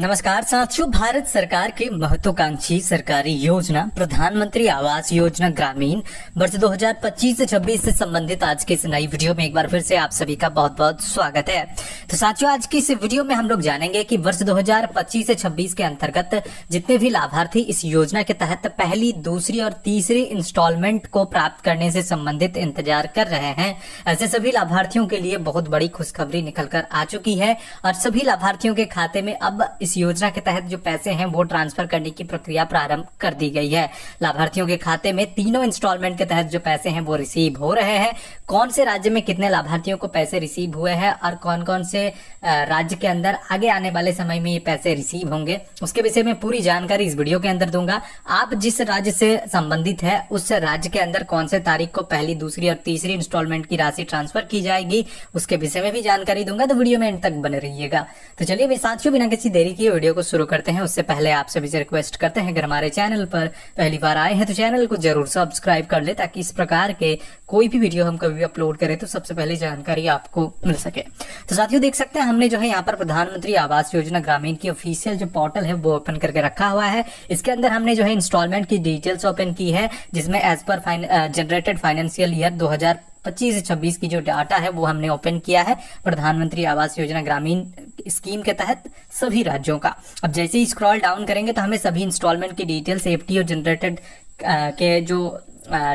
नमस्कार साथियों, भारत सरकार की महत्वाकांक्षी सरकारी योजना प्रधानमंत्री आवास योजना ग्रामीण वर्ष 2025 से 26 से संबंधित आज की इस नई वीडियो में एक बार फिर से आप सभी का बहुत बहुत स्वागत है। तो साथियों, आज की इस वीडियो में हम लोग जानेंगे कि वर्ष 2025 से 26 के अंतर्गत जितने भी लाभार्थी इस योजना के तहत पहली, दूसरी और तीसरी इंस्टॉलमेंट को प्राप्त करने से संबंधित इंतजार कर रहे हैं, ऐसे सभी लाभार्थियों के लिए बहुत बड़ी खुशखबरी निकल कर आ चुकी है और सभी लाभार्थियों के खाते में अब इस योजना के तहत जो पैसे हैं वो ट्रांसफर करने की प्रक्रिया प्रारंभ कर दी गई है। लाभार्थियों के खाते में तीनों इंस्टॉलमेंट के तहत जो पैसे हैं वो रिसीव हो रहे हैं। कौन से राज्य में कितने लाभार्थियों को पैसे रिसीव हुए हैं और कौन कौन से राज्य के अंदर आगे आने वाले समय में ये पैसे रिसीव होंगे, उसके विषय में पूरी जानकारी इस वीडियो के अंदर दूंगा। आप जिस राज्य से संबंधित है उस राज्य के अंदर कौन से तारीख को पहली, दूसरी और तीसरी इंस्टॉलमेंट की राशि ट्रांसफर की जाएगी, उसके विषय में भी जानकारी दूंगा, तो वीडियो में एंड तक बने रहिएगा। तो चलिए साथियों, बिना किसी देरी की वीडियो को शुरू करते हैं। उससे पहले आप सभी से रिक्वेस्ट करते हैं, अगर हमारे चैनल पर पहली बार आए हैं तो चैनल को जरूर सब्सक्राइब कर ले, ताकि इस प्रकार के कोई भी वीडियो हम कभी अपलोड करें तो सबसे पहले जानकारी आपको मिल सके। तो साथियों, देख सकते हैं हमने जो है यहाँ पर प्रधानमंत्री आवास योजना ग्रामीण की ऑफिशियल जो पोर्टल है वो ओपन करके रखा हुआ है। इसके अंदर हमने जो है इंस्टॉलमेंट की डिटेल्स ओपन की है, जिसमें as per generated financial year 2025 से 26 की जो डाटा है वो हमने ओपन किया है प्रधानमंत्री आवास योजना ग्रामीण स्कीम के तहत सभी राज्यों का। अब जैसे ही स्क्रॉल डाउन करेंगे तो हमें सभी इंस्टॉलमेंट की डिटेल्स, एफटी और जनरेटेड के जो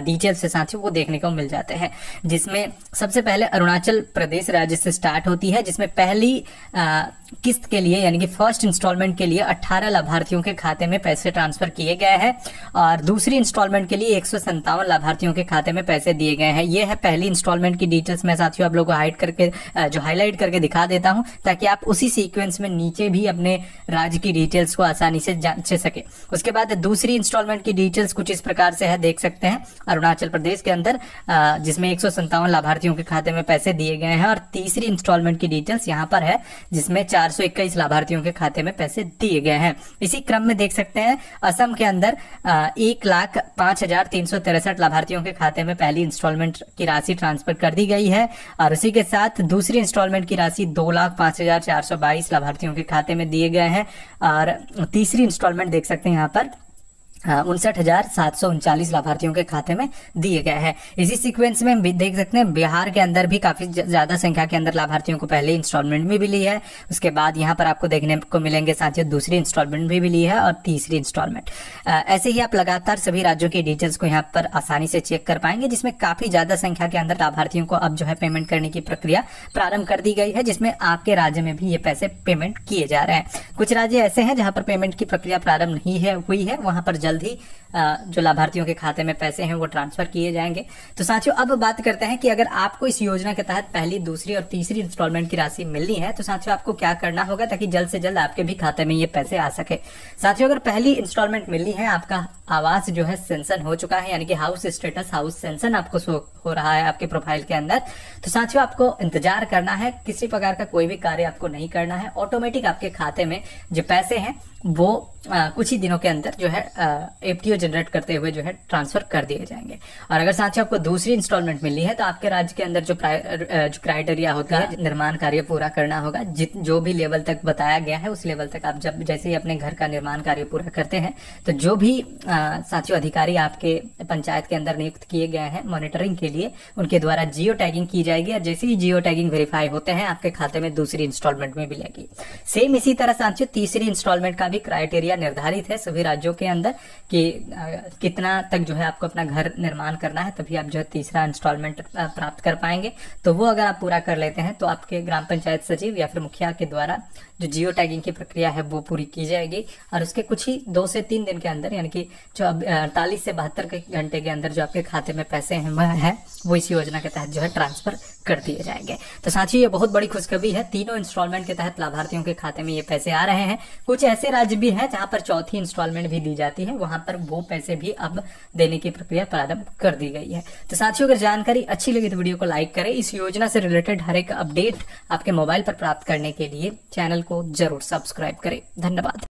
डिटेल्स से साथियों वो देखने को मिल जाते हैं, जिसमें सबसे पहले अरुणाचल प्रदेश राज्य से स्टार्ट होती है, जिसमें पहली किस्त के लिए यानी कि फर्स्ट इंस्टॉलमेंट के लिए 18 लाभार्थियों के खाते में पैसे ट्रांसफर किए गए हैं और दूसरी इंस्टॉलमेंट के लिए 157 लाभार्थियों के खाते में पैसे दिए गए हैं। ये है पहली इंस्टॉलमेंट की डिटेल्स। मैं साथियों आप लोगों को हाईलाइट करके दिखा देता हूं, ताकि आप उसी सीक्वेंस में नीचे भी अपने राज्य की डिटेल्स को आसानी से जांच सके। उसके बाद दूसरी इंस्टॉलमेंट की डिटेल्स कुछ इस प्रकार से है, देख सकते हैं अरुणाचल प्रदेश के अंदर, जिसमें 157 लाभार्थियों के खाते में पैसे दिए गए हैं और तीसरी इंस्टॉलमेंट की डिटेल्स यहाँ पर है, जिसमें 421 लाभार्थियों के खाते में पैसे दिए गए हैं। इसी क्रम में देख सकते हैं असम के अंदर 1,05,363 लाभार्थियों के खाते में पहली इंस्टॉलमेंट की राशि ट्रांसफर कर दी गई है और उसी के साथ दूसरी इंस्टॉलमेंट की राशि 2,05,422 लाभार्थियों के खाते में दिए गए हैं और तीसरी इंस्टॉलमेंट देख सकते हैं यहाँ पर 59,739 लाभार्थियों के खाते में दिए गए हैं। इसी सीक्वेंस में भी देख सकते हैं बिहार के अंदर भी काफी ज्यादा संख्या के अंदर लाभार्थियों को पहले इंस्टॉलमेंट में भी ली है। उसके बाद यहाँ पर आपको देखने को मिलेंगे साथियों दूसरी इंस्टॉलमेंट भी ली है और तीसरी इंस्टॉलमेंट। ऐसे ही आप लगातार सभी राज्यों की डिटेल्स को यहाँ पर आसानी से चेक कर पाएंगे, जिसमें काफी ज्यादा संख्या के अंदर लाभार्थियों को अब जो है पेमेंट करने की प्रक्रिया प्रारंभ कर दी गई है, जिसमें आपके राज्य में भी ये पैसे पेमेंट किए जा रहे हैं। कुछ राज्य ऐसे हैं जहां पर पेमेंट की प्रक्रिया प्रारंभ नहीं हुई है, वहां पर जल्द ही जो लाभार्थियों के खाते में पैसे हैं वो ट्रांसफर किए जाएंगे। तो साथियों, अब बात करते हैं कि अगर आपको इस योजना के तहत पहली, दूसरी और तीसरी इंस्टॉलमेंट की राशि मिलनी है तो साथियों आपको क्या करना होगा, ताकि जल्द से जल्द आपके भी खाते में ये पैसे आ सके। साथियों, अगर पहली इंस्टॉलमेंट मिलनी है, आपका आवास जो है सेंसन हो चुका है, यानी कि हाउस स्टेटस, हाउस सेंसन आपको शो हो रहा है आपके प्रोफाइल के अंदर, तो साथियों आपको इंतजार करना है। किसी प्रकार का कोई भी कार्य आपको नहीं करना है। ऑटोमेटिक आपके खाते में जो पैसे हैं वो कुछ ही दिनों के अंदर जो है एफटीओ जनरेट करते हुए जो है ट्रांसफर कर दिए जाएंगे। और अगर साथियों आपको दूसरी इंस्टॉलमेंट मिलनी है तो आपके राज्य के अंदर जो क्राइटेरिया होता है, निर्माण कार्य पूरा करना होगा। जो भी लेवल तक बताया गया है उस लेवल तक आप जब जैसे ही अपने घर का निर्माण कार्य पूरा करते हैं तो जो भी साथियों अधिकारी आपके पंचायत के अंदर नियुक्त किए गए हैं मॉनिटरिंग के लिए, उनके द्वारा जियो टैगिंग की जाएगी और जैसे ही जियो टैगिंग वेरीफाई होते हैं आपके खाते में दूसरी इंस्टॉलमेंट में मिलेगी। सेम इसी तरह साथियों तीसरी इंस्टॉलमेंट का भी क्राइटेरिया निर्धारित है सभी राज्यों के अंदर कि कितना तक जो है आपको अपना घर निर्माण करना है, तभी आप जो है तीसरा इंस्टॉलमेंट प्राप्त कर पाएंगे। तो वो अगर आप पूरा कर लेते हैं तो आपके ग्राम पंचायत सचिव या फिर मुखिया के द्वारा जो जियो टैगिंग की प्रक्रिया है वो पूरी की जाएगी और उसके कुछ ही 2 से 3 दिन के अंदर, यानी कि जो 48 से 72 घंटे के अंदर जो आपके खाते में पैसे हैं वो इस योजना के तहत जो है ट्रांसफर कर दिए जाएंगे। तो साथियों ये बहुत बड़ी खुशखबरी है, तीनों इंस्टॉलमेंट के तहत लाभार्थियों के खाते में ये पैसे आ रहे हैं। कुछ ऐसे राज्य भी हैं जहां पर चौथी इंस्टॉलमेंट भी दी जाती है, वहां पर वो पैसे भी अब देने की प्रक्रिया प्रारंभ कर दी गई है। तो साथियों अगर जानकारी अच्छी लगी तो वीडियो को लाइक करें। इस योजना से रिलेटेड हर एक अपडेट आपके मोबाइल पर प्राप्त करने के लिए चैनल को जरूर सब्सक्राइब करें। धन्यवाद।